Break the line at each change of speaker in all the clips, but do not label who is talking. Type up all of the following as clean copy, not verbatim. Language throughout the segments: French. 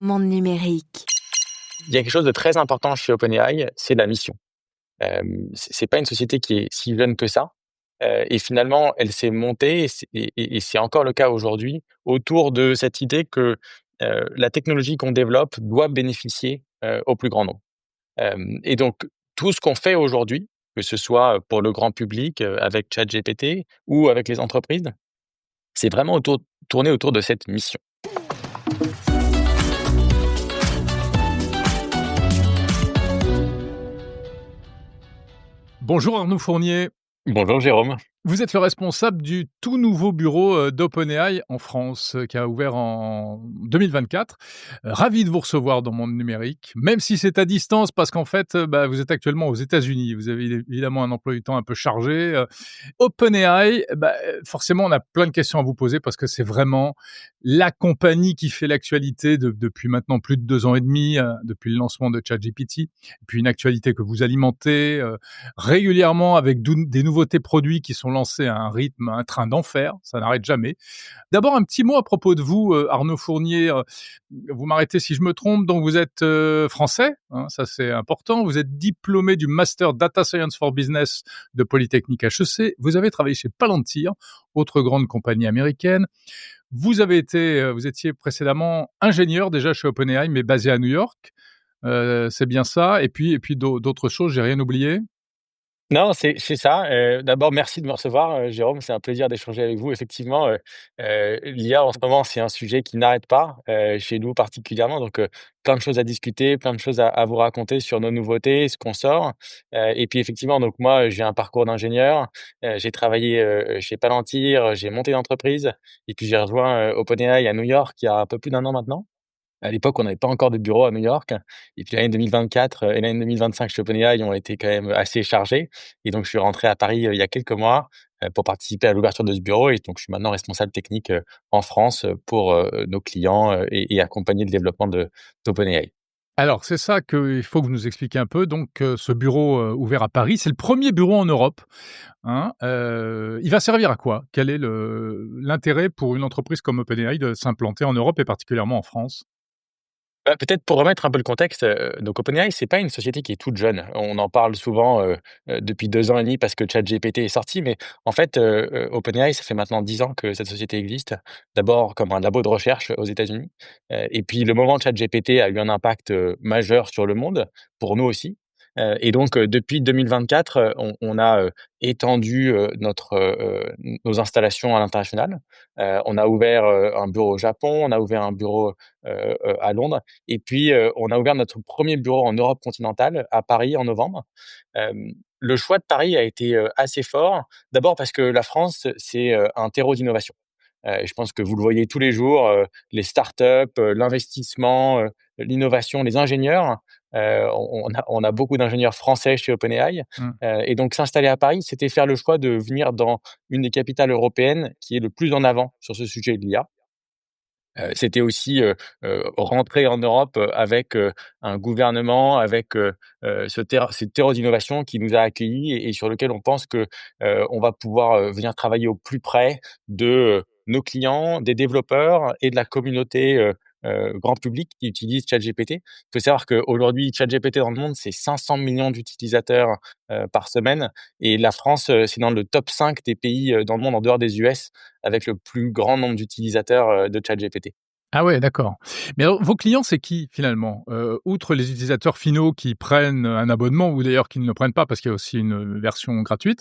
Monde numérique.
Il y a quelque chose de très important chez OpenAI, c'est la mission. C'est pas une société qui est si jeune que ça, et finalement, elle s'est montée et c'est encore le cas aujourd'hui, autour de cette idée que, la technologie qu'on développe doit bénéficier, au plus grand nombre. Et donc tout ce qu'on fait aujourd'hui, que ce soit, pour le grand public, avec ChatGPT ou avec les entreprises, c'est vraiment tourné autour de cette mission.
Bonjour Arnaud Fournier.
Bonjour Jérôme.
Vous êtes le responsable du tout nouveau bureau, d'OpenAI en France, qui a ouvert en 2024. Ravi de vous recevoir dans Monde Numérique, même si c'est à distance parce qu'en fait, vous êtes actuellement aux États-Unis. Vous avez évidemment un emploi du temps un peu chargé. OpenAI, forcément, on a plein de questions à vous poser parce que c'est vraiment la compagnie qui fait l'actualité depuis maintenant plus de 2 ans et demi, depuis le lancement de ChatGPT. Et puis une actualité que vous alimentez, régulièrement avec des nouveautés produits qui sont lancés à un rythme, un train d'enfer, ça n'arrête jamais. D'abord, un petit mot à propos de vous, Arnaud Fournier. Vous m'arrêtez si je me trompe. Donc, vous êtes français, hein, ça c'est important. Vous êtes diplômé du Master Data Science for Business de Polytechnique HEC. Vous avez travaillé chez Palantir, autre grande compagnie américaine. Vous étiez précédemment ingénieur déjà chez OpenAI, mais basé à New York. C'est bien ça. Et puis d'autres choses, j'ai rien oublié.
Non, c'est ça. D'abord, merci de me recevoir, Jérôme. C'est un plaisir d'échanger avec vous. Effectivement, l'IA, en ce moment, c'est un sujet qui n'arrête pas, chez nous particulièrement. Donc, plein de choses à discuter, plein de choses à vous raconter sur nos nouveautés, ce qu'on sort. Et puis, effectivement, donc moi, j'ai un parcours d'ingénieur. J'ai travaillé, chez Palantir, j'ai monté l'entreprise et puis j'ai rejoint, OpenAI à New York il y a un peu plus d'1 an maintenant. À l'époque, on n'avait pas encore de bureau à New York et puis l'année 2024, et l'année 2025 chez OpenAI ont été quand même assez chargées et donc je suis rentré à Paris, il y a quelques mois, pour participer à l'ouverture de ce bureau et donc je suis maintenant responsable technique, en France, pour, nos clients, et accompagner le développement d'OpenAI.
Alors, c'est ça qu'il faut que vous nous expliquiez un peu. Donc, ce bureau, ouvert à Paris, c'est le premier bureau en Europe, hein. Il va servir à quoi? Quel est l'intérêt pour une entreprise comme OpenAI de s'implanter en Europe et particulièrement en France?
Peut-être pour remettre un peu le contexte, donc OpenAI, c'est pas une société qui est toute jeune. On en parle souvent, depuis 2 ans et demi parce que ChatGPT est sorti, mais en fait, OpenAI, ça fait maintenant 10 ans que cette société existe. D'abord comme un labo de recherche aux États-Unis, et puis le moment ChatGPT a eu un impact, majeur sur le monde, pour nous aussi. Et donc, depuis 2024, on a, étendu, nos installations à l'international. On a ouvert, un bureau au Japon, on a ouvert un bureau, à Londres et puis, on a ouvert notre premier bureau en Europe continentale, à Paris, en novembre. Le choix de Paris a été, assez fort. D'abord parce que la France, c'est, un terreau d'innovation. Et je pense que vous le voyez tous les jours, les startups, l'investissement, l'innovation, les ingénieurs. On a beaucoup d'ingénieurs français chez OpenAI,
Mmh.
et donc s'installer à Paris, c'était faire le choix de venir dans une des capitales européennes qui est le plus en avant sur ce sujet de l'IA. C'était aussi, rentrer en Europe, avec, un gouvernement, avec, ce terreau d'innovation qui nous a accueillis et sur lequel on pense que, on va pouvoir, venir travailler au plus près de, nos clients, des développeurs et de la communauté, grand public qui utilise ChatGPT. Il faut savoir qu'aujourd'hui, ChatGPT dans le monde, c'est 500 millions d'utilisateurs, par semaine et la France, c'est dans le top 5 des pays, dans le monde en dehors des US avec le plus grand nombre d'utilisateurs, de ChatGPT.
Ah ouais, d'accord. Mais alors, vos clients, c'est qui finalement? Outre les utilisateurs finaux qui prennent un abonnement ou d'ailleurs qui ne le prennent pas parce qu'il y a aussi une version gratuite,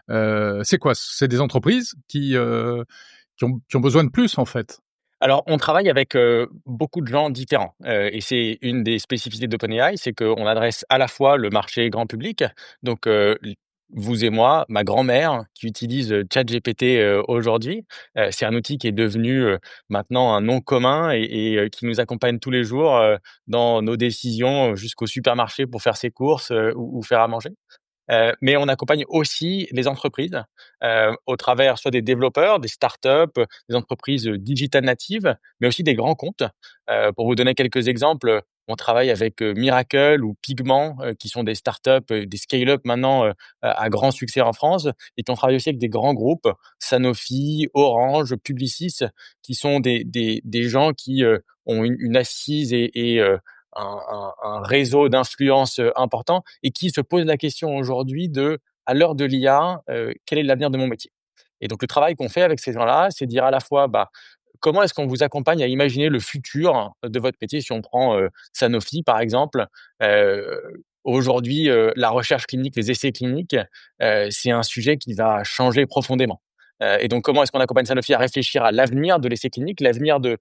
c'est quoi? C'est des entreprises qui ont besoin de plus, en fait?
Alors, on travaille avec, beaucoup de gens différents, et c'est une des spécificités d'OpenAI, c'est qu'on adresse à la fois le marché grand public, donc l vous et moi, ma grand-mère qui utilise, ChatGPT, aujourd'hui. C'est un outil qui est devenu, maintenant un nom commun et qui nous accompagne tous les jours, dans nos décisions, jusqu'au supermarché pour faire ses courses, ou faire à manger. Mais on accompagne aussi les entreprises, au travers soit des développeurs, des startups, des entreprises, digital natives, mais aussi des grands comptes. Pour vous donner quelques exemples, on travaille avec, Miracle ou Pigment, qui sont des startups, des scale-up maintenant, à grand succès en France et puis on travaille aussi avec des grands groupes, Sanofi, Orange, Publicis, qui sont des gens qui, ont une assise et un réseau d'influence, important et qui se posent la question aujourd'hui de: «À l'heure de l'IA, quel est l'avenir de mon métier?» Et donc le travail qu'on fait avec ces gens-là, c'est dire à la fois, bah, comment est-ce qu'on vous accompagne à imaginer le futur de votre métier? Si on prend, Sanofi par exemple, aujourd'hui, la recherche clinique, les essais cliniques, c'est un sujet qui va changer profondément. Et donc comment est-ce qu'on accompagne Sanofi à réfléchir à l'avenir de l'essai clinique, l'avenir du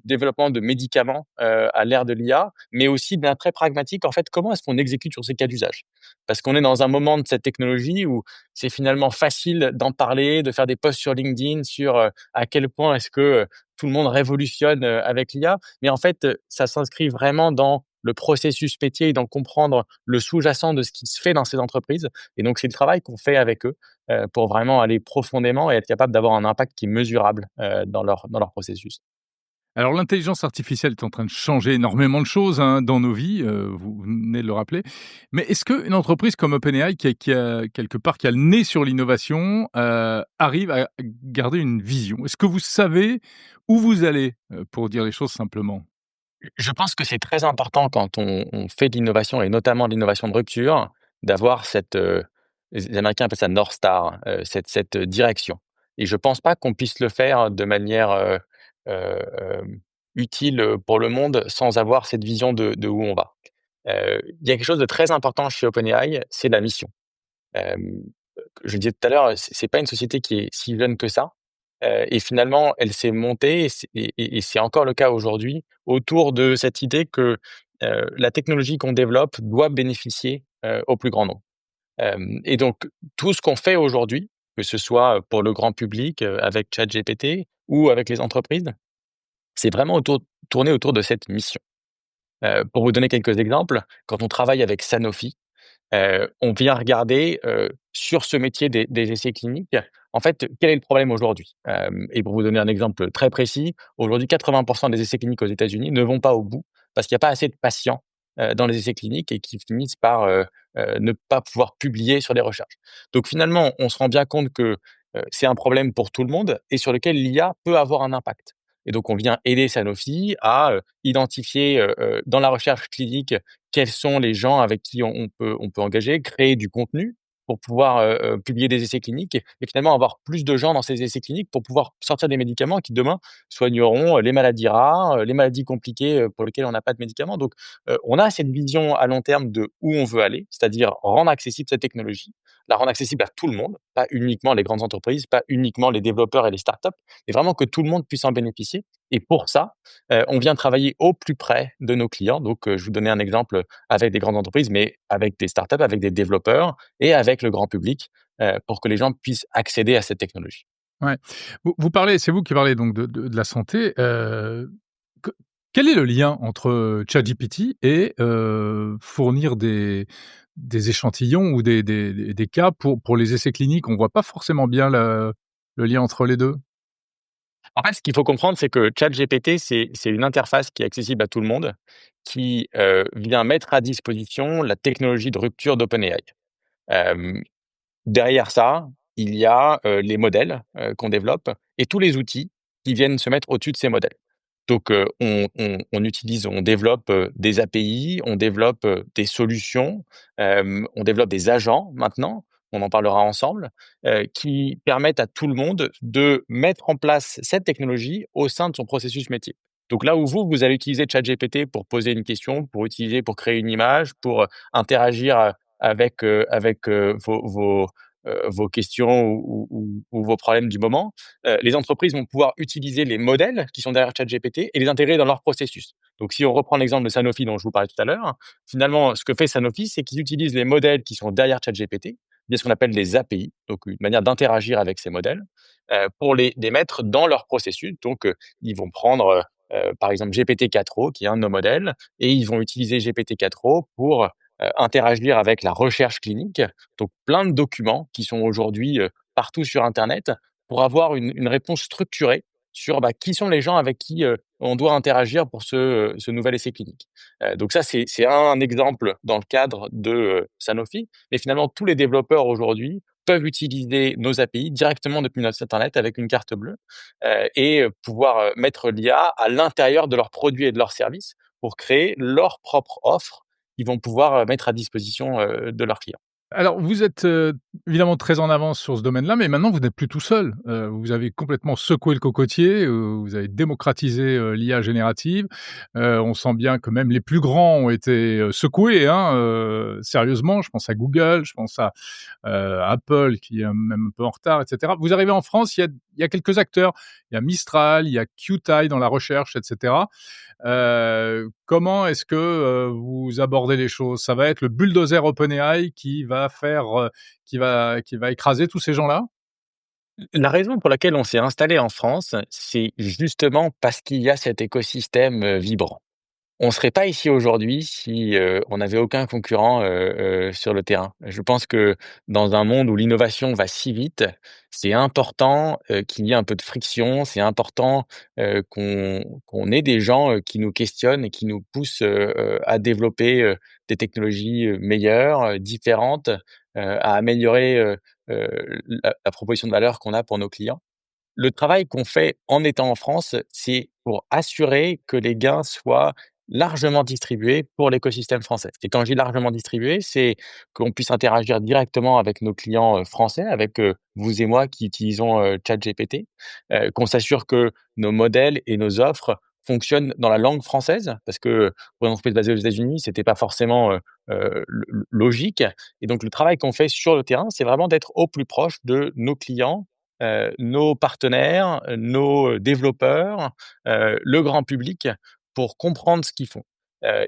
développement de médicaments, à l'ère de l'IA, mais aussi bien très pragmatique, en fait, comment est-ce qu'on exécute sur ces cas d'usage? Parce qu'on est dans un moment de cette technologie où c'est finalement facile d'en parler, de faire des posts sur LinkedIn sur, à quel point est-ce que, tout le monde révolutionne, avec l'IA. Mais en fait, ça s'inscrit vraiment dans le processus métier et d'en comprendre le sous-jacent de ce qui se fait dans ces entreprises. Et donc c'est le travail qu'on fait avec eux, pour vraiment aller profondément et être capable d'avoir un impact qui est mesurable, dans leur processus.
Alors l'intelligence artificielle est en train de changer énormément de choses, hein, dans nos vies, vous venez de le rappeler. Mais est-ce qu'une entreprise comme OpenAI qui a quelque part qui a le nez sur l'innovation, arrive à garder une vision? Est-ce que vous savez où vous allez, pour dire les choses simplement?
Je pense que c'est très important quand on fait de l'innovation et notamment de l'innovation de rupture, d'avoir cette, les Américains appellent ça North Star, cette direction. Et je pense pas qu'on puisse le faire de manière, heu, utile, pour le monde sans avoir cette vision de où on va. Il y a quelque chose de très important chez OpenAI, c'est la mission. Hem, je le disais tout à l'heure, c'est pas une société qui est si jeune que ça, et finalement, elle s'est montée et c'est encore le cas aujourd'hui, autour de cette idée que, la technologie qu'on développe doit bénéficier, au plus grand nombre. Et donc tout ce qu'on fait aujourd'hui, que ce soit, pour le grand public, avec ChatGPT ou avec les entreprises, c'est vraiment tourné autour de cette mission. Pour vous donner quelques exemples, quand on travaille avec Sanofi, on vient regarder, sur ce métier des essais cliniques, en fait, quel est le problème aujourd'hui? Et pour vous donner un exemple très précis, aujourd'hui 80 des essais cliniques aux États-Unis ne vont pas au bout parce qu'il y a pas assez de patients, dans les essais cliniques et qui finissent par, ne pas pouvoir publier sur des recherches. Donc finalement, on se rend bien compte que, c'est un problème pour tout le monde et sur lequel l'IA peut avoir un impact. Et donc on vient aider Sanofi à, identifier, dans la recherche clinique quels sont les gens avec qui on peut engager, créer du contenu pour pouvoir, publier des essais cliniques et finalement avoir plus de gens dans ces essais cliniques pour pouvoir sortir des médicaments qui demain soigneront, les maladies rares, les maladies compliquées, pour lesquelles on n'a pas de médicaments. Donc, on a cette vision à long terme de où on veut aller, c'est-à-dire rendre accessible cette technologie, la rendre accessible à tout le monde, pas uniquement les grandes entreprises, pas uniquement les développeurs et les startups, mais vraiment que tout le monde puisse en bénéficier. Et pour ça, on vient travailler au plus près de nos clients. Donc, je vous donnais un exemple avec des grandes entreprises, mais avec des startups, avec des développeurs et avec le grand public, pour que les gens puissent accéder à cette technologie.
Ouais. Vous parlez c'est vous qui parlez donc de la santé, que quel est le lien entre, ChatGPT et fournir des échantillons ou des cas pour les essais cliniques? On voit pas forcément bien le lien entre les 2.
En fait, ce qu'il faut comprendre, c'est que ChatGPT, c'est une interface qui est accessible à tout le monde, qui, vient mettre à disposition la technologie de rupture d'OpenAI. Hem Derrière ça, il y a, les modèles, qu'on développe et tous les outils qui viennent se mettre au-dessus de ces modèles. Donc, on développe, des API, on développe, des solutions, on développe des agents maintenant, on en parlera ensemble, qui permettent à tout le monde de mettre en place cette technologie au sein de son processus métier. Donc là où vous allez utiliser ChatGPT pour poser une question, pour créer une image, pour, interagir, avec vos questions ou vos problèmes du moment, les entreprises vont pouvoir utiliser les modèles qui sont derrière ChatGPT et les intégrer dans leur processus. Donc, si on reprend l'exemple de Sanofi dont je vous parlais tout à l'heure, finalement, ce que fait Sanofi, c'est qu'ils utilisent les modèles qui sont derrière ChatGPT, via ce qu'on appelle les API, donc une manière d'interagir avec ces modèles, pour les mettre dans leur processus. Donc, ils vont prendre, par exemple, GPT-4o, qui est un de nos modèles, et ils vont utiliser GPT-4o pour interagir avec la recherche clinique. Donc plein de documents qui sont aujourd'hui, partout sur internet pour avoir une réponse structurée sur, bah, qui sont les gens avec qui, on doit interagir pour ce nouvel essai clinique. Donc ça, c'est un exemple dans le cadre de, Sanofi, mais finalement tous les développeurs aujourd'hui peuvent utiliser nos API directement depuis notre site internet avec une carte bleue, et pouvoir, mettre l'IA à l'intérieur de leurs produits et de leurs services pour créer leur propre offre qu'ils vont pouvoir, mettre à disposition, de leurs clients.
Alors vous êtes, évidemment très en avance sur ce domaine-là, mais maintenant vous n'êtes plus tout seul. Vous avez complètement secoué le cocotier, vous avez démocratisé, l'IA générative. On sent bien que même les plus grands ont été, secoués, hein, sérieusement. Je pense à Google, je pense à, Apple qui est même un peu en retard et cetera. Vous arrivez en France, il y a quelques acteurs. Il y a Mistral, il y a Qtile dans la recherche et cetera. Comment est-ce que, vous abordez les choses? Ça va être le bulldozer OpenAI qui va faire, qui va écraser tous ces gens-là?
La raison pour laquelle on s'est installé en France, c'est justement parce qu'il y a cet écosystème, vibrant. On serait pas ici aujourd'hui si, on n'avait aucun concurrent, sur le terrain. Je pense que dans un monde où l'innovation va si vite, c'est important, qu'il y ait un peu de friction. C'est important, qu'on ait des gens, qui nous questionnent et qui nous poussent, à développer, des technologies, meilleures, différentes, à améliorer, la proposition de valeur qu'on a pour nos clients. Le travail qu'on fait en étant en France, c'est pour assurer que les gains soient largement distribués pour l'écosystème français. Et quand je dis largement distribués, c'est qu'on puisse interagir directement avec nos clients, français, avec, vous et moi qui utilisons, ChatGPT, qu'on s'assure que nos modèles et nos offres fonctionnent dans la langue française parce que pour une entreprise basée aux États-Unis, c'était pas forcément, logique. Et donc le travail qu'on fait sur le terrain, c'est vraiment d'être au plus proche de nos clients, nos partenaires, nos développeurs, le grand public pour comprendre ce qu'ils font.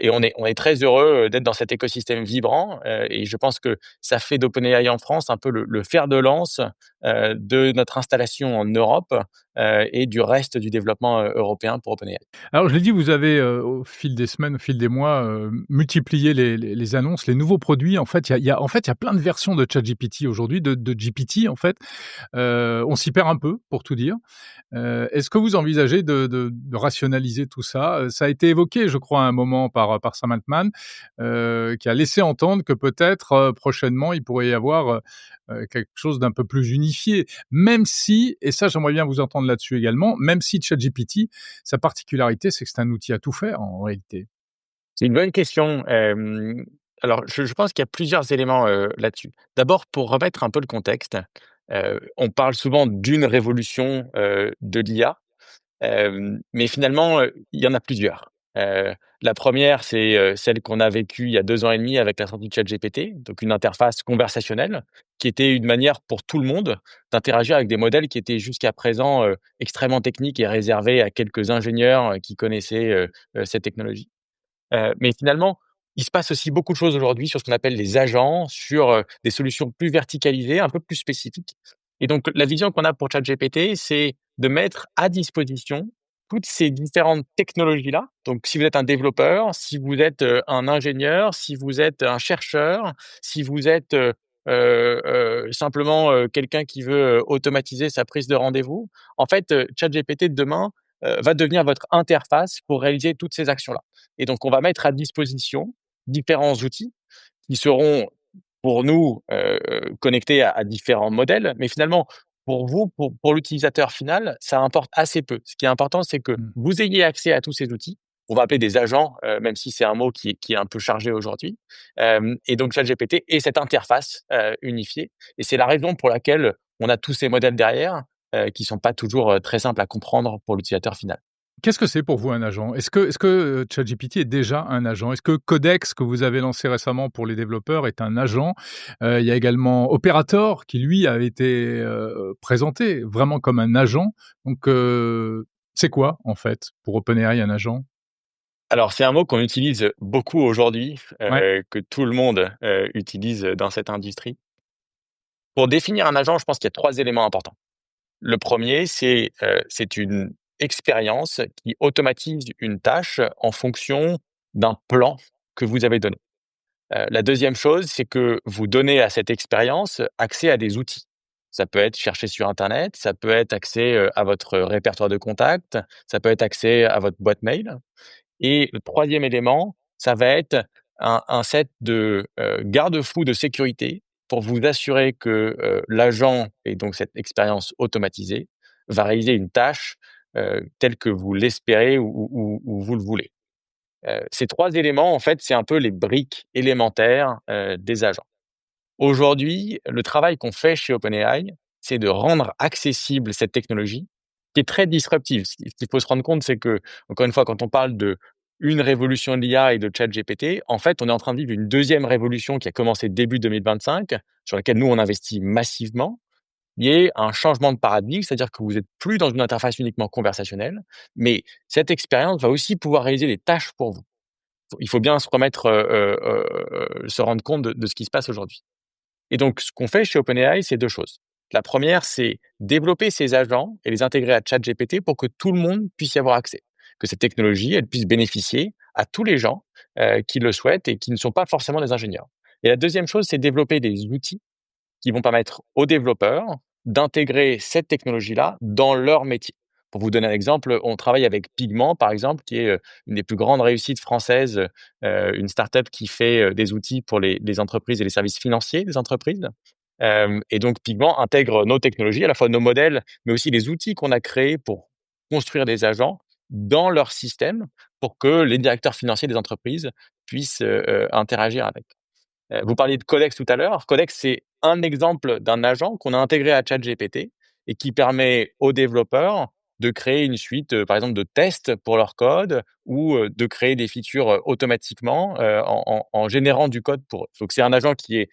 Et on est très heureux, d'être dans cet écosystème vibrant, et je pense que ça fait d'OpenAI en France un peu le fer de lance, de notre installation en Europe, et du reste du développement, européen pour OpenAI.
Alors je l'ai dit, vous avez, au fil des semaines, au fil des mois, multiplié les annonces, les nouveaux produits. En fait, il y a plein de versions de ChatGPT aujourd'hui, de GPT en fait. On s'y perd un peu pour tout dire. Est-ce que vous envisagez de rationaliser tout ça? Ça a été évoqué, je crois, à un moment par Sam Altman, qui a laissé entendre que peut-être, prochainement, il pourrait y avoir, quelque chose d'un peu plus unifié. Même si, et ça j'aimerais bien vous entendre là-dessus également, même si ChatGPT, sa particularité, c'est que c'est un outil à tout faire en réalité.
C'est une bonne question. Alors je pense qu'il y a plusieurs éléments, là-dessus. D'abord, pour remettre un peu le contexte, on parle souvent d'une révolution, de l'IA. Mais finalement, il y en a plusieurs. La première, c'est, celle qu'on a vécue il y a 2 ans et demi avec la sortie de ChatGPT, donc une interface conversationnelle qui était une manière pour tout le monde d'interagir avec des modèles qui étaient jusqu'à présent, extrêmement techniques et réservés à quelques ingénieurs, qui connaissaient, cette technologie. Mais finalement, il se passe aussi beaucoup de choses aujourd'hui sur ce qu'on appelle les agents, sur, des solutions plus verticalisées, un peu plus spécifiques. Et donc la vision qu'on a pour ChatGPT, c'est de mettre à disposition toutes ces différentes technologies-là. Donc si vous êtes un développeur, si vous êtes, un ingénieur, si vous êtes un chercheur, si vous êtes, simplement, quelqu'un qui veut, automatiser sa prise de rendez-vous, en fait, ChatGPT de demain, va devenir votre interface pour réaliser toutes ces actions-là. Et donc, on va mettre à disposition différents outils qui seront pour nous connectés à différents modèles, mais finalement, pour vous, pour l'utilisateur final, ça importe assez peu. Ce qui est important, c'est que
Mmh.
vous ayez accès à tous ces outils. On va appeler des agents, même si c'est un mot qui est un peu chargé aujourd'hui. Et donc, ChatGPT est cette interface unifiée. Et c'est la raison pour laquelle on a tous ces modèles derrière, qui sont pas toujours très simples à comprendre pour l'utilisateur final.
Qu'est-ce que c'est pour vous un agent? Est-ce que ChatGPT est déjà un agent? Est-ce que Codex, que vous avez lancé récemment pour les développeurs, est un agent? Il y a également Operator qui lui a été, présenté vraiment comme un agent. Donc, c'est quoi en fait pour OpenAI un agent?
Alors, c'est un mot qu'on utilise beaucoup aujourd'hui,
Ouais.
que tout le monde, utilise dans cette industrie. Pour définir un agent, je pense qu'il y a 3 éléments importants. Le premier, c'est une expérience qui automatise une tâche en fonction d'un plan que vous avez donné. La deuxième chose, c'est que vous donnez à cette expérience accès à des outils. Ça peut être chercher sur internet, ça peut être accès, à votre répertoire de contacts, ça peut être accès à votre boîte mail. Et le troisième élément, ça va être un set de, garde-fous de sécurité pour vous assurer que, l'agent et donc cette expérience automatisée va réaliser une tâche, telle que vous l'espérez ou vous le voulez. Ces 3 éléments, en fait, c'est un peu les briques élémentaires, des agents. Aujourd'hui, le travail qu'on fait chez OpenAI, c'est de rendre accessible cette technologie qui est très disruptive. Ce qu'il faut se rendre compte, c'est que, encore une fois, quand on parle de une révolution de l'IA et de ChatGPT, en fait, on est en train de vivre une deuxième révolution qui a commencé début 2025, sur laquelle nous, on investit massivement. Il y a un changement de paradigme, c'est-à-dire que vous êtes plus dans une interface uniquement conversationnelle, mais cette expérience va aussi pouvoir réaliser des tâches pour vous. Il faut bien se remettre, se rendre compte de ce qui se passe aujourd'hui. Et donc, ce qu'on fait chez OpenAI, c'est 2 choses. La première, c'est développer ces agents et les intégrer à ChatGPT pour que tout le monde puisse y avoir accès. Que cette technologie, elle puisse bénéficier à tous les gens, qui le souhaitent et qui ne sont pas forcément des ingénieurs. Et la deuxième chose, c'est développer des outils qui vont permettre aux développeurs d'intégrer cette technologie-là dans leur métier. Pour vous donner un exemple, on travaille avec Pigment, par exemple, qui est une des plus grandes réussites françaises, une startup qui fait des outils pour les entreprises et les services financiers des entreprises. Et donc Pigment intègre nos technologies, à la fois nos modèles, mais aussi les outils qu'on a créés pour construire des agents dans leur système pour que les directeurs financiers des entreprises puissent interagir avec. Vous parliez de Codex tout à l'heure. Codex, c'est un exemple d'un agent qu'on a intégré à ChatGPT et qui permet aux développeurs de créer une suite, par exemple, de tests pour leur code ou, de créer des features, automatiquement, en générant du code pour eux. Donc c'est un agent qui est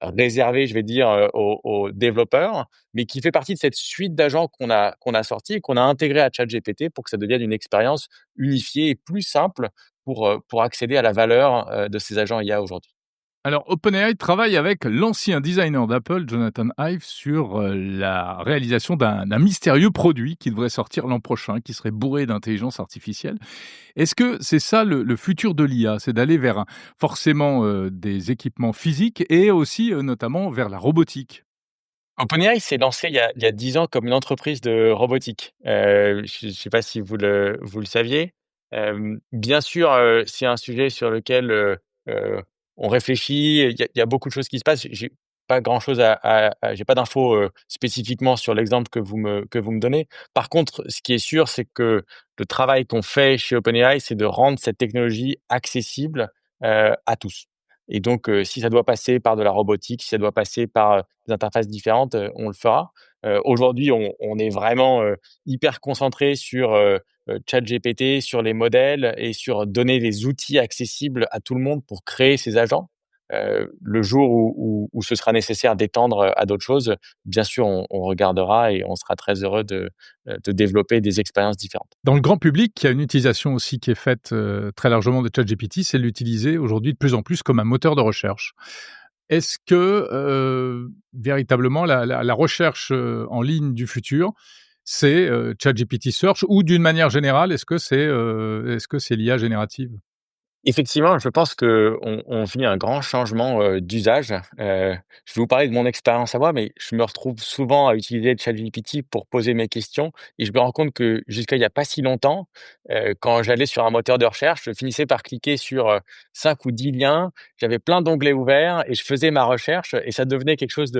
réservé, je vais dire, aux développeurs, mais qui fait partie de cette suite d'agents qu'on a sorti et qu'on a intégré à ChatGPT pour que ça devienne une expérience unifiée et plus simple pour accéder à la valeur, de ces agents IA aujourd'hui.
Alors, OpenAI travaille avec l'ancien designer d'Apple, Jonathan Ive, sur la réalisation d'un mystérieux produit qui devrait sortir l'an prochain, qui serait bourré d'intelligence artificielle. Est-ce que c'est ça le futur de l'IA? C'est d'aller vers forcément des équipements physiques et aussi notamment vers la robotique?
OpenAI s'est lancé il y a 10 ans comme une entreprise de robotique. Je ne sais pas si vous le saviez. Bien sûr, c'est un sujet sur lequel, on réfléchit. Il y a beaucoup de choses qui se passent. J'ai pas grand-chose j'ai pas d'infos, spécifiquement sur l'exemple que vous me donnez. Par contre, ce qui est sûr, c'est que le travail qu'on fait chez OpenAI, c'est de rendre cette technologie accessible, à tous. Et donc, si ça doit passer par de la robotique, si ça doit passer par, des interfaces différentes, on le fera. Aujourd'hui, on est vraiment, hyper concentré sur, ChatGPT, sur les modèles et sur donner des outils accessibles à tout le monde pour créer ces agents. Le jour où ce sera nécessaire d'étendre, à d'autres choses, bien sûr, on regardera et on sera très heureux de développer des expériences différentes.
Dans le grand public, il y a une utilisation aussi qui est faite très largement de ChatGPT, c'est l'utiliser aujourd'hui de plus en plus comme un moteur de recherche. Est-ce que véritablement la recherche en ligne du futur, c'est ChatGPT Search ou d'une manière générale, est-ce que c'est l'IA générative?
Effectivement, je pense qu'on vit un grand changement, d'usage. Je vais vous parler de mon expérience à moi, mais je me retrouve souvent à utiliser ChatGPT pour poser mes questions et je me rends compte que jusqu'à il y a pas si longtemps, quand j'allais sur un moteur de recherche, je finissais par cliquer sur, 5 ou 10 liens. J'avais plein d'onglets ouverts et je faisais ma recherche et ça devenait quelque chose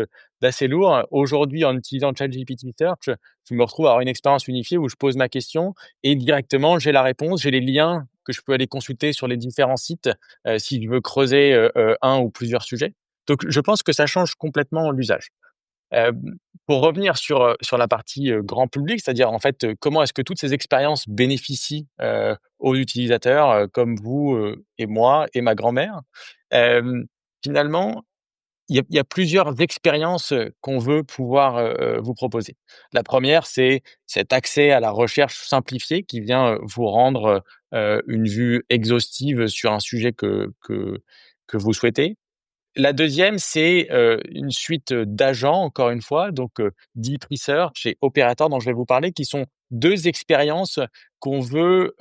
d'assez lourd. Aujourd'hui, en utilisant ChatGPT Search, je me retrouve à avoir une expérience unifiée où je pose ma question et directement j'ai la réponse, j'ai les liens que je peux aller consulter sur les différents sites, si je veux creuser, un ou plusieurs sujets. Donc je pense que ça change complètement l'usage. Hem, pour revenir sur la partie, grand public, c'est-à-dire en fait, comment est-ce que toutes ces expériences bénéficient, aux utilisateurs, comme vous, et moi et ma grand-mère? Hem, finalement, il y a plusieurs expériences, qu'on veut pouvoir, vous proposer. La première, c'est cet accès à la recherche simplifiée qui vient, vous rendre, une vue exhaustive sur un sujet que vous souhaitez. La deuxième, c'est, une suite, d'agents, encore une fois, donc Deep Research et Operator dont je vais vous parler, qui sont 2 expériences qu'on veut,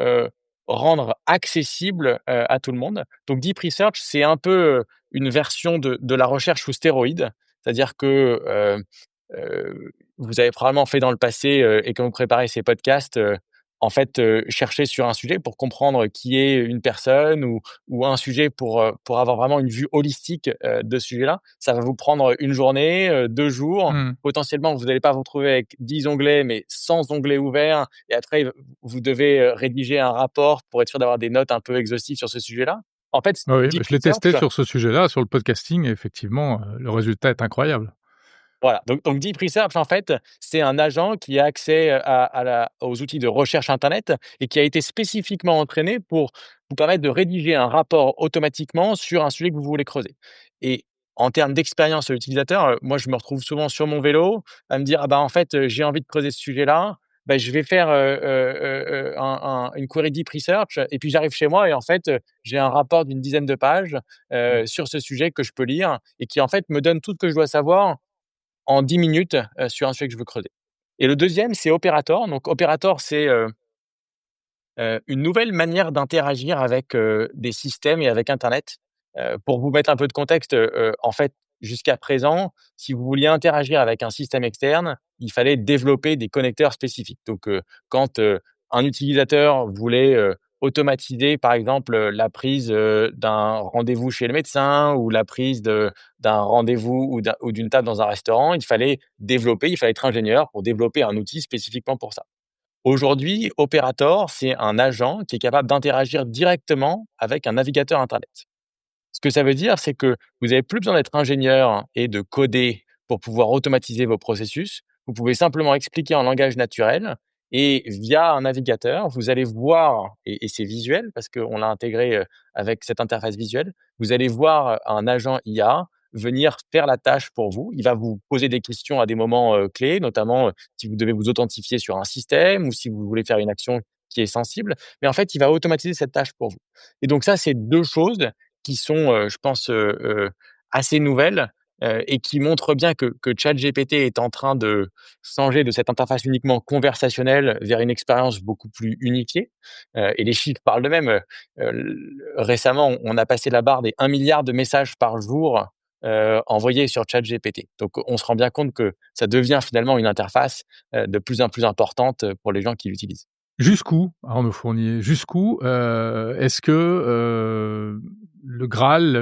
rendre accessibles, à tout le monde. Donc Deep Research, c'est un peu, une version de la recherche sous stéroïdes. C'est-à-dire que, vous avez probablement fait dans le passé, et quand vous préparez ces podcasts, en fait, chercher sur un sujet pour comprendre qui est une personne ou un sujet pour avoir vraiment une vue holistique, de ce sujet-là, ça va vous prendre une journée, 2 jours.
Mmh.
Potentiellement, vous n'allez pas vous retrouver avec 10 onglets, mais 100 onglets ouverts et après vous devez, rédiger un rapport pour être sûr d'avoir des notes un peu exhaustives sur ce sujet-là. En fait,
Oui, oui,
Deep
je l'ai testé
Research.
sur ce sujet-là, sur le podcasting et effectivement, le résultat est incroyable.
Voilà, donc Deep Research, en fait, c'est un agent qui a accès, aux outils de recherche internet et qui a été spécifiquement entraîné pour vous permettre de rédiger un rapport automatiquement sur un sujet que vous voulez creuser. Et en termes d'expérience utilisateur, moi, je me retrouve souvent sur mon vélo à me dire: «Ah bah, en fait, j'ai envie de creuser ce sujet-là, bah, je vais faire, une query Deep Research» et puis j'arrive chez moi et en fait, j'ai un rapport d'une dizaine de pages,
Mmh.
sur ce sujet que je peux lire et qui, en fait, me donne tout ce que je dois savoir en 10 minutes, sur un sujet que je veux creuser. Et le deuxième, c'est Operator. Donc Operator, c'est, une nouvelle manière d'interagir avec, des systèmes et avec internet. Pour vous mettre un peu de contexte, en fait, jusqu'à présent, si vous vouliez interagir avec un système externe, il fallait développer des connecteurs spécifiques. Donc, quand, un utilisateur voulait, automatiser, par exemple, la prise, d'un rendez-vous chez le médecin ou la prise d'un rendez-vous ou d'une table dans un restaurant, il fallait être ingénieur pour développer un outil spécifiquement pour ça. Aujourd'hui, Operator, c'est un agent qui est capable d'interagir directement avec un navigateur internet. Ce que ça veut dire, c'est que vous n'avez plus besoin d'être ingénieur et de coder pour pouvoir automatiser vos processus. Vous pouvez simplement expliquer en langage naturel et via un navigateur, vous allez voir, et c'est visuel parce qu'on l'a intégré avec cette interface visuelle, vous allez voir un agent IA venir faire la tâche pour vous. Il va vous poser des questions à des moments clés, notamment si vous devez vous authentifier sur un système ou si vous voulez faire une action qui est sensible. Mais en fait, il va automatiser cette tâche pour vous. Et donc ça, c'est deux choses qui sont, je pense, assez nouvelles, et qui montrent bien que ChatGPT est en train de changer de cette interface uniquement conversationnelle vers une expérience beaucoup plus unifiée, et les chiffres parlent d'eux-mêmes. L Récemment, on a passé la barre des 1 milliard de messages par jour, envoyés sur ChatGPT. Donc on se rend bien compte que ça devient finalement une interface, de plus en plus importante, pour les gens qui l'utilisent.
Jusqu'où, Arnaud Fournier? Jusqu'où, est-ce que, le Graal,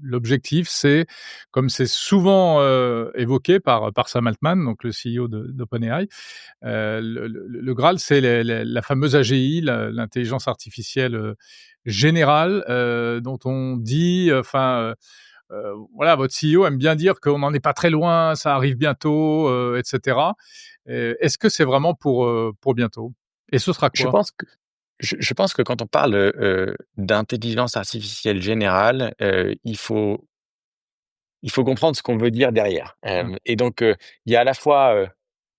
l'objectif, c'est, comme c'est souvent, évoqué par Sam Altman, donc le CEO d'OpenAI, le Graal, c'est la fameuse AGI, l'intelligence artificielle, générale, dont on dit, enfin, voilà, votre CEO aime bien dire qu'on n'en est pas très loin, ça arrive bientôt, et cetera. Est-ce que c'est vraiment pour bientôt? Et ce sera
Je
quoi?
pense que je pense que quand on parle, d'intelligence artificielle générale, il faut comprendre ce qu'on veut dire derrière.
Mmh.
Et donc, il y a à la fois,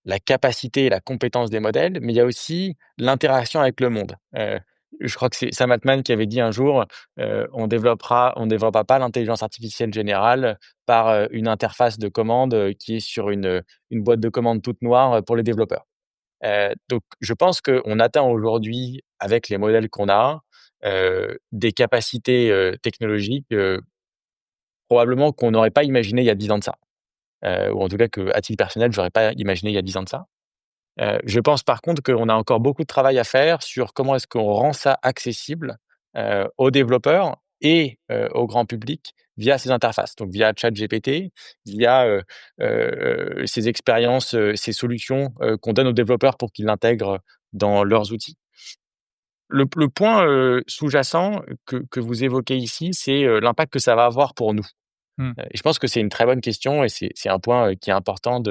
la capacité et la compétence des modèles, mais il y a aussi l'interaction avec le monde. Je crois que c'est Sam Altman qui avait dit un jour, on développera pas l'intelligence artificielle générale par, une interface de commande, qui est sur une boîte de commande toute noire, pour les développeurs. Donc je pense qu'on atteint aujourd'hui, avec les modèles qu'on a, des capacités, technologiques, probablement qu'on n'aurait pas imaginé il y a 10 ans de ça. Ou en tout cas qu'à titre personnel, j'aurais pas imaginé il y a 10 ans de ça. Je pense par contre qu'on a encore beaucoup de travail à faire sur comment est-ce qu'on rend ça accessible, aux développeurs et au grand public via ces interfaces. Donc via ChatGPT, via, ces expériences, ces solutions, qu'on donne aux développeurs pour qu'ils l'intègrent dans leurs outils. Le point, sous-jacent que vous évoquez ici, c'est, l'impact que ça va avoir pour nous.
Mmh.
Et je pense que c'est une très bonne question et c'est un point, qui est important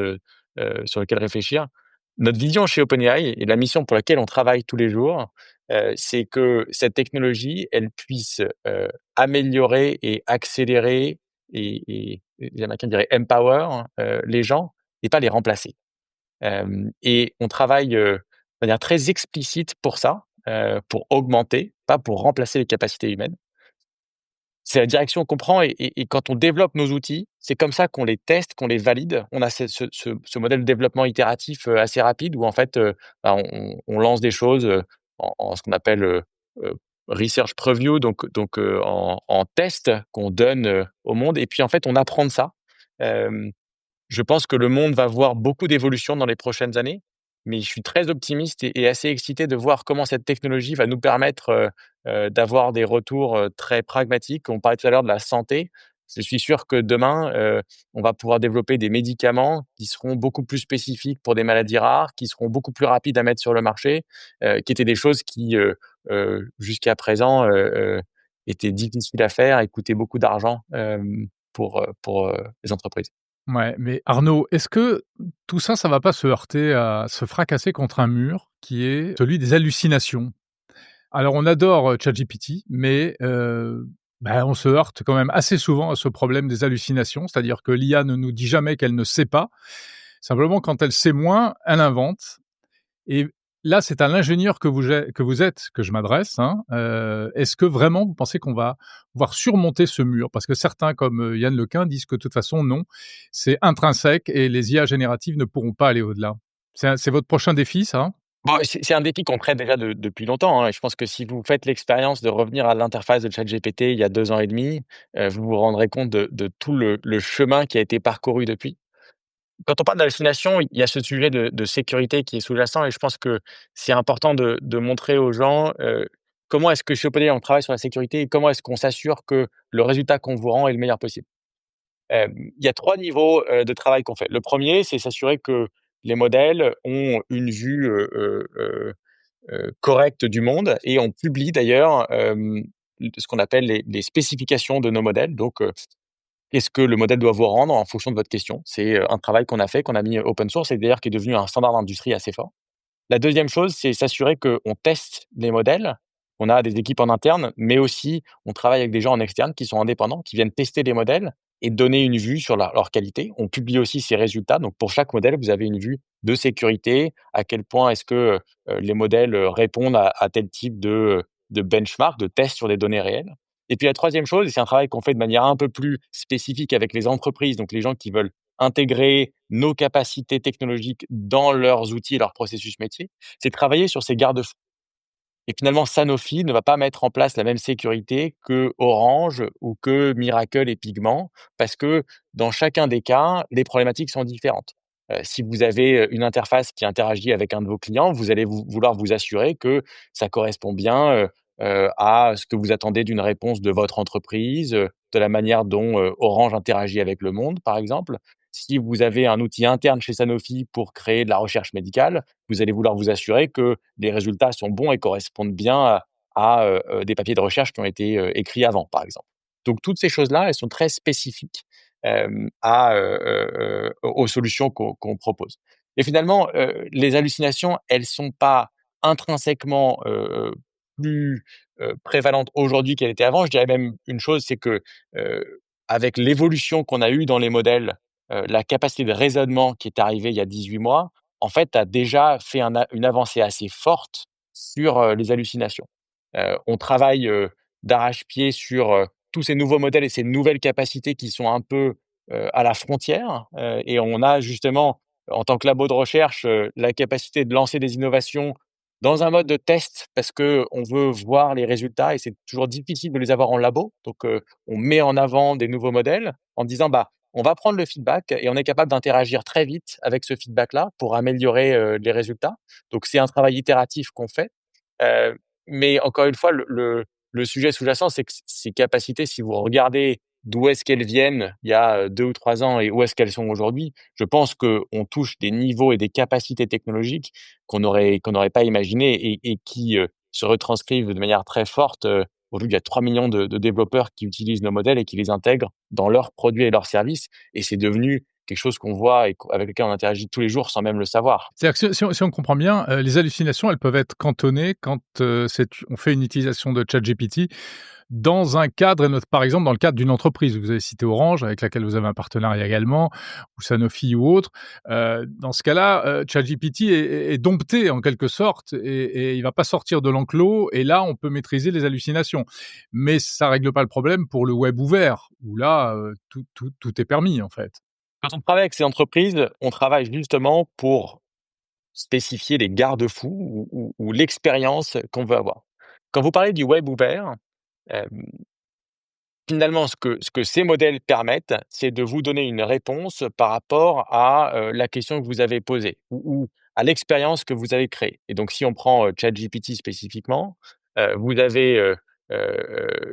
sur lequel réfléchir. Notre vision chez OpenAI et la mission pour laquelle on travaille tous les jours, c'est que cette technologie, elle puisse, améliorer et accélérer et les Américains diraient empower, les gens et pas les remplacer. Et on travaille, de manière très explicite pour ça, pour augmenter, pas pour remplacer les capacités humaines. C'est la direction qu'on prend et quand on développe nos outils, c'est comme ça qu'on les teste, qu'on les valide. On a ce modèle de développement itératif, assez rapide où en fait, bah, on lance des choses, en ce qu'on appelle, heu, research preview donc en test qu'on donne, au monde et puis en fait on apprend de ça. Je pense que le monde va voir beaucoup d'évolutions dans les prochaines années. mais je suis très optimiste et assez excité de voir comment cette technologie va nous permettre, d'avoir des retours, très pragmatiques. On parlait tout à l'heure de la santé. Je suis sûr que demain, on va pouvoir développer des médicaments qui seront beaucoup plus spécifiques pour des maladies rares, qui seront beaucoup plus rapides à mettre sur le marché, qui étaient des choses qui, jusqu'à présent, étaient difficiles à faire et coûtaient beaucoup d'argent, pour les entreprises.
Ouais, mais Arnaud, est-ce que tout ça, ça va pas se heurter à se fracasser contre un mur qui est celui des hallucinations? Alors on adore, ChatGPT, mais on se heurte quand même assez souvent à ce problème des hallucinations. C'est-à-dire que l'IA ne nous dit jamais qu'elle ne sait pas. Simplement, quand elle sait moins, elle invente. Et là, c'est à l'ingénieur que vous êtes que je m'adresse, hein. Est-ce que vraiment vous pensez qu'on va pouvoir surmonter ce mur? Parce que certains, comme, Yann Lequin, disent que de toute façon non, c'est intrinsèque et les IA génératives ne pourront pas aller au-delà. C'est votre prochain défi ça?
Bon, c'est un défi qu'on traite déjà depuis longtemps, hein, et je pense que si vous faites l'expérience de revenir à l'interface de ChatGPT il y a 2 ans et demi, vous vous rendrez compte de tout le chemin qui a été parcouru depuis. Quand on parle d'hallucination, il y a ce sujet de sécurité qui est sous-jacent et je pense que c'est important de montrer aux gens, comment est-ce que chez OpenAI on travaille sur la sécurité et comment est-ce qu'on s'assure que le résultat qu'on vous rend est le meilleur possible. Il y a 3 niveaux, de travail qu'on fait. Le premier, c'est s'assurer que les modèles ont une vue, correcte du monde et on publie d'ailleurs, ce qu'on appelle les spécifications de nos modèles. Donc, qu'est-ce que le modèle doit vous rendre en fonction de votre question? C'est, un travail qu'on a fait, qu'on a mis open source et d'ailleurs qui est devenu un standard d'industrie assez fort. La deuxième chose, c'est s'assurer qu'on teste les modèles. On a des équipes en interne, mais aussi on travaille avec des gens en externe qui sont indépendants, qui viennent tester les modèles et donner une vue sur leur qualité. On publie aussi ces résultats. Donc pour chaque modèle, vous avez une vue de sécurité, à quel point est-ce que, les modèles, répondent à tel type de benchmark, de tests sur des données réelles. Et puis la troisième chose, et c'est un travail qu'on fait de manière un peu plus spécifique avec les entreprises, donc les gens qui veulent intégrer nos capacités technologiques dans leurs outils et leurs processus métiers, c'est travailler sur ces garde-fous. Et finalement, Sanofi ne va pas mettre en place la même sécurité que Orange ou que Miracle et Pigment, parce que dans chacun des cas, les problématiques sont différentes. Si vous avez une interface qui interagit avec un de vos clients, vous allez vouloir vous assurer que ça correspond bien à ce que vous attendez d'une réponse de votre entreprise, de la manière dont Orange interagit avec le monde, par exemple. Si vous avez un outil interne chez Sanofi pour créer de la recherche médicale, vous allez vouloir vous assurer que les résultats sont bons et correspondent bien des papiers de recherche qui ont été, écrits avant, par exemple. Donc toutes ces choses-là, elles sont très spécifiques, aux solutions qu'on propose. Et finalement, les hallucinations, elles sont pas intrinsèquement, plus, prévalentes aujourd'hui qu'elles étaient avant. Je dirais même une chose, c'est que, avec l'évolution qu'on a eue dans les modèles, la capacité de raisonnement qui est arrivée il y a 18 mois, en fait, a déjà fait une avancée assez forte sur, les hallucinations. On travaille, d'arrache-pied sur, tous ces nouveaux modèles et ces nouvelles capacités qui sont un peu, à la frontière, et on a justement, en tant que labo de recherche, la capacité de lancer des innovations dans un mode de test parce que on veut voir les résultats et c'est toujours difficile de les avoir en labo. Donc, on met en avant des nouveaux modèles en disant: «Bah, on va prendre le feedback et on est capable d'interagir très vite avec ce feedback-là pour améliorer, les résultats». Donc c'est un travail itératif qu'on fait, heu, mais encore une fois, le sujet sous-jacent, c'est que ces capacités, si vous regardez d'où est-ce qu'elles viennent il y a, 2 ou 3 ans et où est-ce qu'elles sont aujourd'hui, je pense qu'on touche des niveaux et des capacités technologiques qu'on n'aurait pas imaginées et qui, se retranscrivent de manière très forte. Aujourd'hui, il y a 3 millions de développeurs qui utilisent nos modèles et qui les intègrent dans leurs produits et leurs services et c'est devenu quelque chose qu'on voit et avec lequel on interagit tous les jours sans même le savoir.
C'est-à-dire que si on comprend bien, les hallucinations, elles peuvent être cantonnées quand, on fait une utilisation de ChatGPT dans un cadre et par exemple dans le cadre d'une entreprise. Vous avez cité Orange avec laquelle vous avez un partenariat également ou Sanofi ou autre. Dans ce cas-là, ChatGPT est dompté en quelque sorte et il va pas sortir de l'enclos et là, on peut maîtriser les hallucinations. Mais ça règle pas le problème pour le web ouvert où là, tout est permis en fait.
Quand on travaille avec ces entreprises, on travaille justement pour spécifier les garde-fous ou l'expérience qu'on veut avoir. Quand vous parlez du web ouvert, hem, finalement, ce que ces modèles permettent, c'est de vous donner une réponse par rapport à, la question que vous avez posée ou à l'expérience que vous avez créée. Et donc si on prend, ChatGPT spécifiquement, vous avez,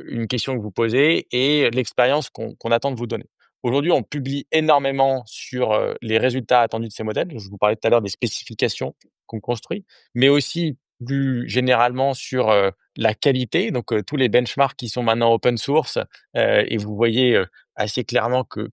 une question que vous posez et l'expérience qu'on attend de vous donner. Aujourd'hui, on publie énormément sur, les résultats attendus de ces modèles. Je vous parlais tout à l'heure des spécifications qu'on construit, mais aussi plus généralement sur, la qualité, donc tous les benchmarks qui sont maintenant open source, et vous voyez, assez clairement que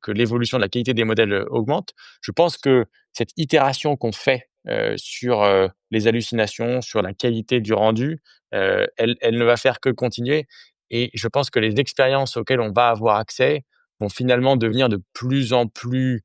l'évolution de la qualité des modèles, augmente. Je pense que cette itération qu'on fait, sur, les hallucinations, sur la qualité du rendu, elle ne va faire que continuer et je pense que les expériences auxquelles on va avoir accès vont finalement devenir de plus en plus,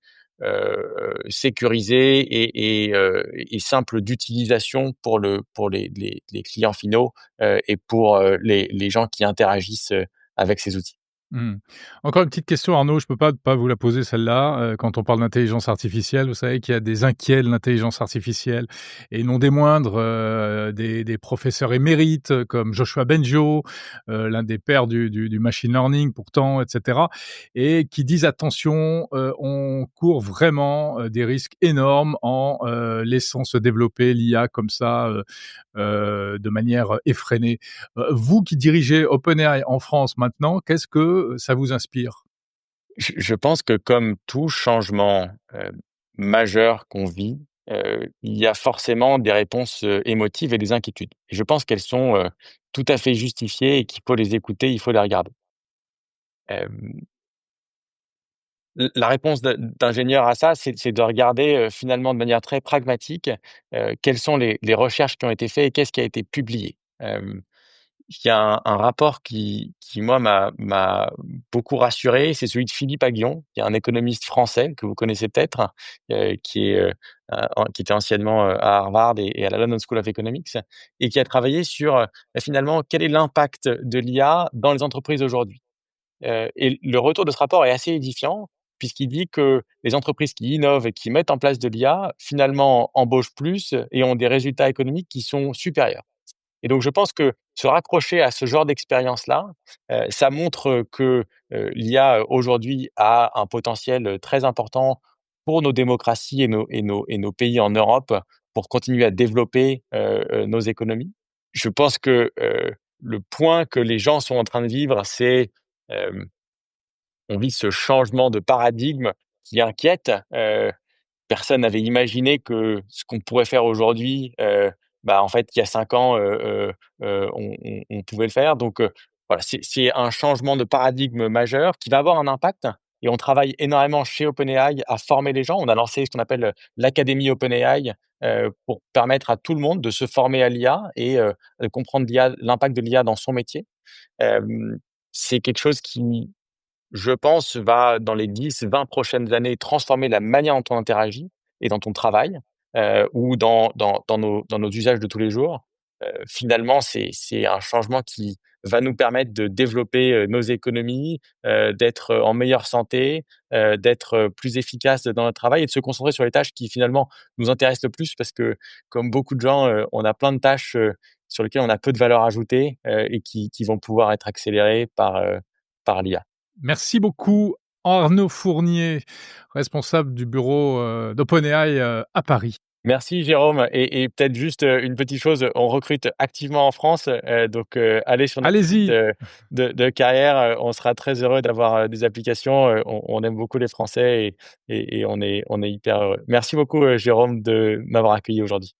sécurisées et simples d'utilisation pour les clients finaux, et pour, les gens qui interagissent, avec ces outils.
Mmh. Encore une petite question Arnaud, je peux pas vous la poser celle-là, quand on parle d'intelligence artificielle, vous savez qu'il y a des inquiets de l'intelligence artificielle et non des moindres, des professeurs émérites comme Joshua Bengio, l'un des pères du machine learning pourtant et cetera et qui disent: «Attention, on court vraiment, des risques énormes en, laissant se développer l'IA comme ça, de manière effrénée». Vous qui dirigez OpenAI en France maintenant, qu'est-ce que ça vous inspire?
Je pense que comme tout changement, majeur qu'on vit, il y a forcément des réponses, émotives et des inquiétudes. Et je pense qu'elles sont, tout à fait justifiées et qu'il faut les écouter, il faut les regarder. Hem, la réponse d'ingénieur à ça, c'est de regarder, finalement de manière très pragmatique, quelles sont les recherches qui ont été faites et qu'est-ce qui a été publié. Il y a un rapport qui moi m'a beaucoup rassuré, c'est celui de Philippe Aghion, qui est un économiste français que vous connaissez peut-être, qui était anciennement, à Harvard et à la London School of Economics et qui a travaillé sur, finalement quel est l'impact de l'IA dans les entreprises aujourd'hui? Et le retour de ce rapport est assez édifiant puisqu'il dit que les entreprises qui innovent et qui mettent en place de l'IA, finalement embauchent plus et ont des résultats économiques qui sont supérieurs. Et donc je pense que se raccrocher à ce genre d'expérience-là, ça montre que, l'IA aujourd'hui a un potentiel, très important pour nos démocraties et nos pays en Europe pour continuer à développer, nos économies. Je pense que, le point que les gens sont en train de vivre, c'est, hem, on vit ce changement de paradigme qui inquiète. Personne n'avait imaginé que ce qu'on pourrait faire aujourd'hui, en fait, il y a 5 ans, on pouvait le faire. Donc, voilà, c'est un changement de paradigme majeur qui va avoir un impact et on travaille énormément chez OpenAI à former les gens. On a lancé ce qu'on appelle, l'académie OpenAI, pour permettre à tout le monde de se former à l'IA et de comprendre l'impact de l'IA dans son métier. Hem, c'est quelque chose qui, je pense, va dans les 10-20 prochaines années transformer la manière dont on interagit et dont on travaille, ou dans nos usages de tous les jours. Finalement, c'est un changement qui va nous permettre de développer, nos économies, d'être, en meilleure santé, d'être, plus efficace dans notre travail et de se concentrer sur les tâches qui finalement nous intéressent le plus parce que comme beaucoup de gens, on a plein de tâches, sur lesquelles on a peu de valeur ajoutée, et qui vont pouvoir être accélérées par l'IA.
Merci beaucoup Arnaud Fournier, responsable du bureau, d'OpenAI, à Paris.
Merci Jérôme et peut-être juste, une petite chose, on recrute activement en France, donc allez sur notre site,
Allez-y!
de carrière, on sera très heureux d'avoir, des applications, on aime beaucoup les Français et on est hyper heureux. Merci beaucoup, Jérôme de m'avoir accueilli aujourd'hui.